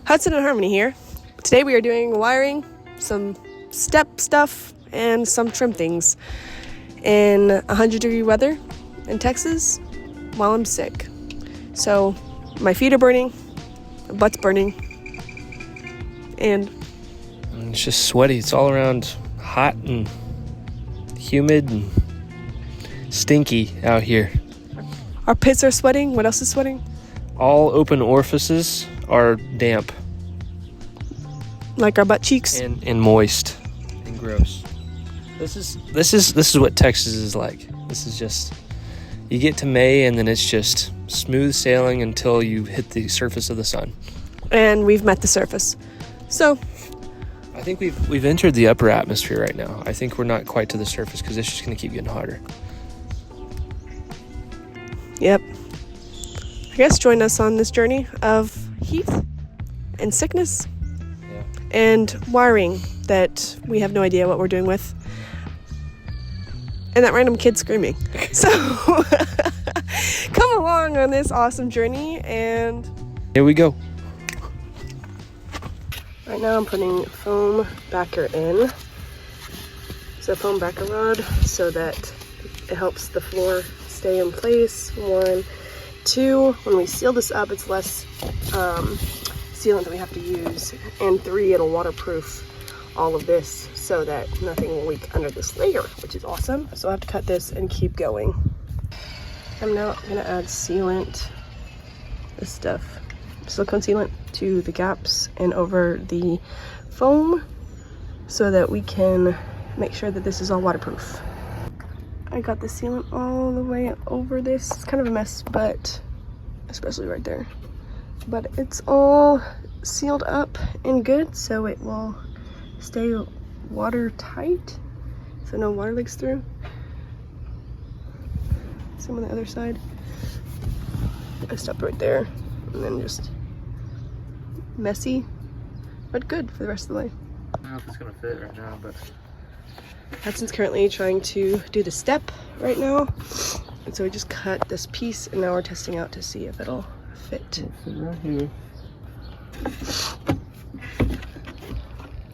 Hudson and Harmony here. Today we are doing wiring, some step stuff, and some trim things in 100-degree weather in Texas while I'm sick. So my feet are burning, my butt's burning, and it's just sweaty. It's all around hot and humid and stinky out here. Our pits are sweating. What else is sweating? All open orifices are damp. Like our butt cheeks? And moist and gross. This is what Texas is like. This is just, you get to May and then it's just smooth sailing until you hit the surface of the sun. And we've met the surface. So I think we've entered the upper atmosphere right now. I think we're not quite to the surface because it's just going to keep getting hotter. Yep. I guess join us on this journey of heat and sickness and wiring that we have no idea what we're doing with. And that random kid screaming. So come along on this awesome journey and here we go. Right now I'm putting foam backer in. It's a foam backer rod so that it helps the floor stay in place. 1, 2, when we seal this up, it's less sealant that we have to use. And 3, it'll waterproof all of this so that nothing will leak under this layer, which is awesome. So I have to cut this and keep going. I'm now gonna add sealant, this stuff, silicone sealant, to the gaps and over the foam so that we can make sure that this is all waterproof. I got the sealant all the way over this. It's kind of a mess, but especially right there. But it's all sealed up and good, so it will stay watertight, so no water leaks through. Same on the other side. I stopped right there, and then just messy, but good for the rest of the way. I don't know if it's gonna fit right now, but Hudson's currently trying to do the step right now, and so we just cut this piece, and now we're testing out to see if it'll fit. it'll fit right here.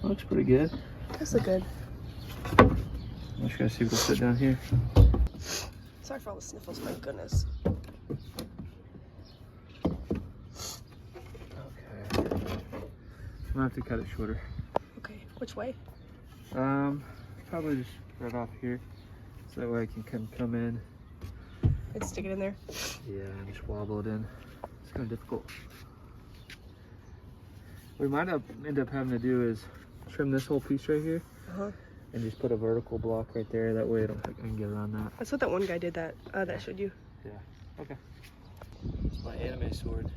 Looks pretty good. Does look good. I'm just gonna see if it'll fit down here. Sorry for all the sniffles, my goodness. Okay. I'm gonna have to cut it shorter. Okay, which way? Probably just right off here, so that way I can come in. And stick it in there? Yeah, and just wobble it in. It's kind of difficult. What we might end up having to do is trim this whole piece right here, and just put a vertical block right there. That way I can get around that. That's what that one guy did that showed you. Yeah. Okay. It's my anime sword.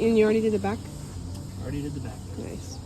And you already did the back? Already did the back. Nice.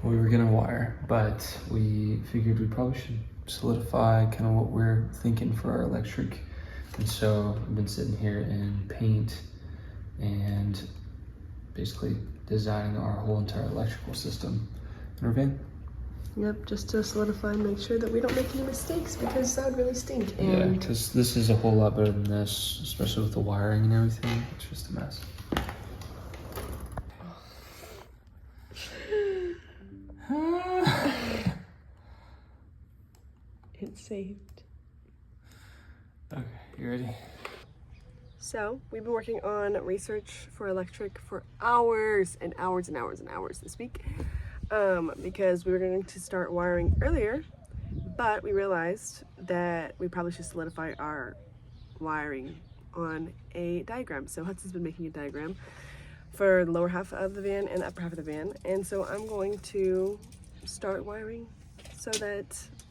We were gonna wire, but we figured we probably should solidify kind of what we're thinking for our electric. And so I've been sitting here in paint and basically designing our whole entire electrical system in our van. Yep, just to solidify and make sure that we don't make any mistakes, because that would really stink. Yeah, And because this is a whole lot better than this, especially with the wiring and everything. It's just a mess. it's saved. Okay, you ready? So we've been working on research for electric for hours and hours and hours and hours this week, because we were going to start wiring earlier, but we realized that we probably should solidify our wiring on a diagram. So Hudson's been making a diagram for the lower half of the van and the upper half of the van, and so I'm going to start wiring so that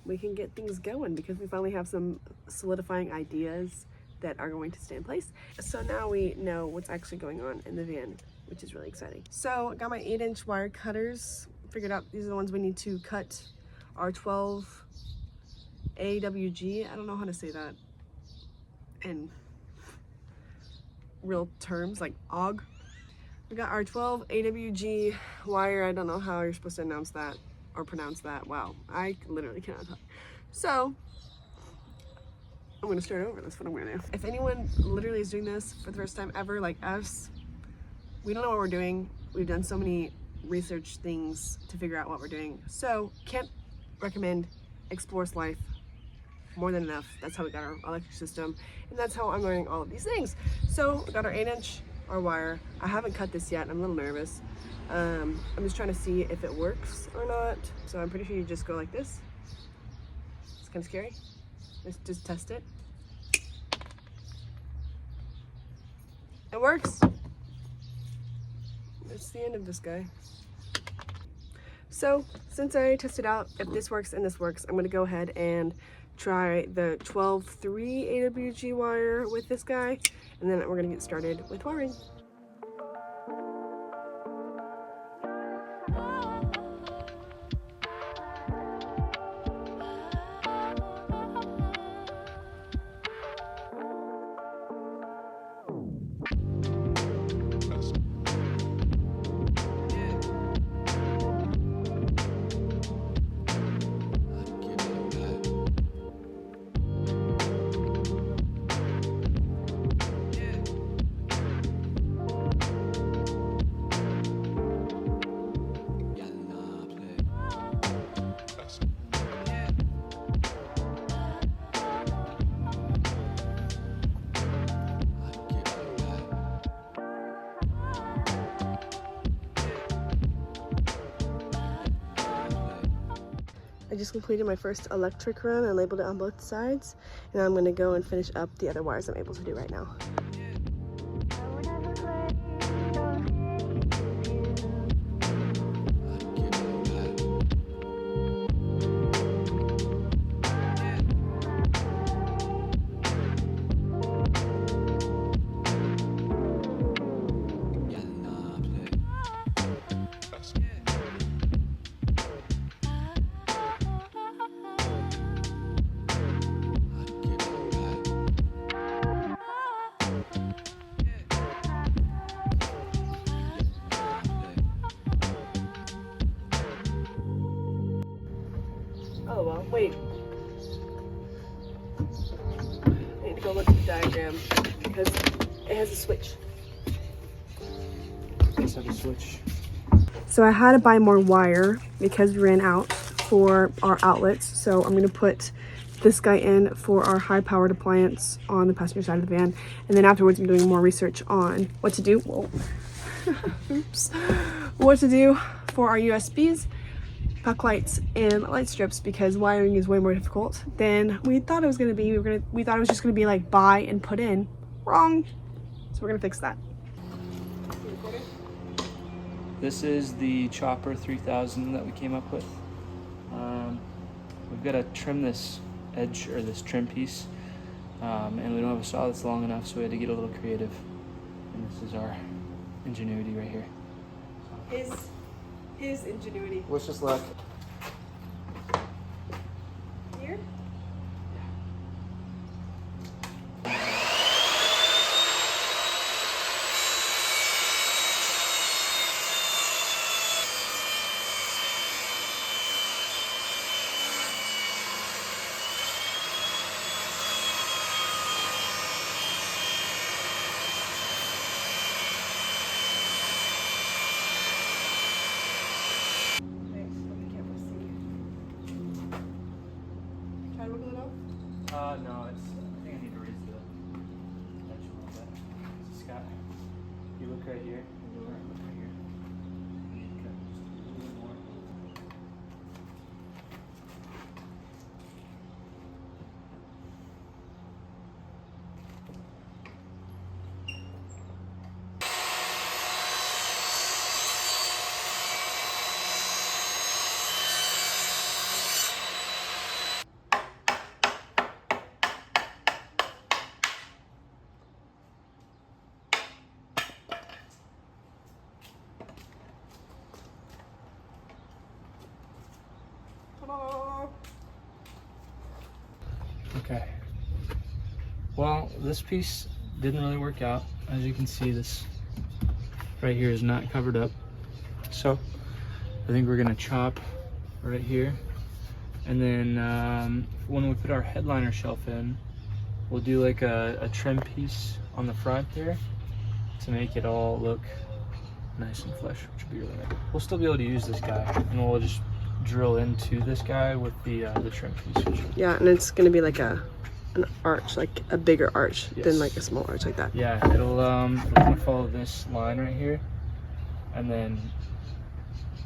we can get things going, because we finally have some solidifying ideas that are going to stay in place. So now we know what's actually going on in the van, which is really exciting. So I got my 8-inch wire cutters figured out. These are the ones we need to cut our 12 AWG. I don't know how to say that in real terms, like AUG. We got our 12 AWG wire. I don't know how you're supposed to announce that or pronounce that. Wow, I literally cannot talk. So I'm gonna start over. That's what I'm gonna do. If anyone literally is doing this for the first time ever, like us, we don't know what we're doing. We've done so many research things to figure out what we're doing. So can't recommend Explores Life more than enough. That's how we got our electric system, and that's how I'm learning all of these things. So we got our 8-inch, our wire. I haven't cut this yet. I'm a little nervous. I'm just trying to see if it works or not. So I'm pretty sure you just go like this. It's kind of scary. Let's just test it. It works. That's the end of this guy. So since I tested out if this works and this works, I'm gonna go ahead and try the 12/3 AWG wire with this guy, and then we're gonna get started with wiring. I just completed my first electric run and labeled it on both sides, and I'm going to go and finish up the other wires I'm able to do right now. Oh well, wait. I need to go look at the diagram because it has a switch. Let's have a switch. So I had to buy more wire because we ran out for our outlets. So I'm gonna put this guy in for our high powered appliance on the passenger side of the van. And then afterwards I'm doing more research on what to do. Whoa. Oops. What to do for our USBs, puck lights, and light strips, because wiring is way more difficult than we thought it was gonna be. We thought it was just gonna be like buy and put in. Wrong. So we're gonna fix that. This is the Chopper 3000 that we came up with. We've got to trim this edge, or this trim piece, and we don't have a saw that's long enough, so we had to get a little creative. And this is our ingenuity right here. His ingenuity. Wish us luck. Here? No, I think I need to raise the edge a little bit. Scott, you look right here. Look right here. Okay, just a little more. Okay. Well, this piece didn't really work out. As you can see, this right here is not covered up. So I think we're gonna chop right here. And then when we put our headliner shelf in, we'll do like a trim piece on the front here to make it all look nice and flush, which will be really nice. We'll still be able to use this guy, and we'll just drill into this guy with the trim piece. Yeah, and it's gonna be like an arch, like a bigger arch. Yes. Than like a small arch like that. Yeah, it'll gonna follow this line right here, and then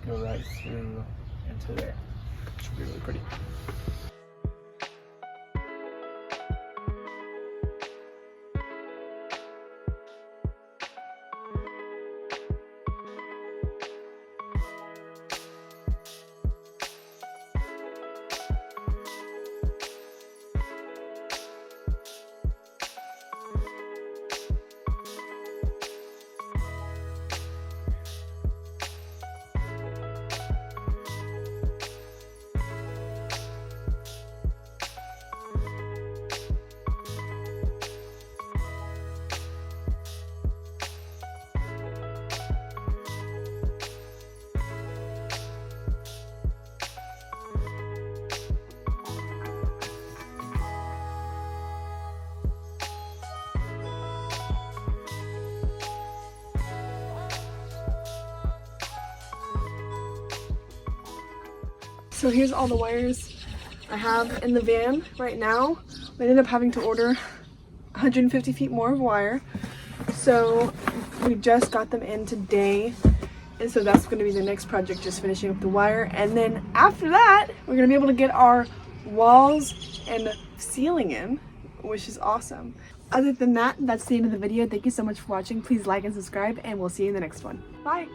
go right through into there. Should be really pretty. So here's all the wires I have in the van right now. I ended up having to order 150 feet more of wire. So we just got them in today. And so that's going to be the next project, just finishing up the wire. And then after that, we're going to be able to get our walls and ceiling in, which is awesome. Other than that, that's the end of the video. Thank you so much for watching. Please like and subscribe, and we'll see you in the next one. Bye!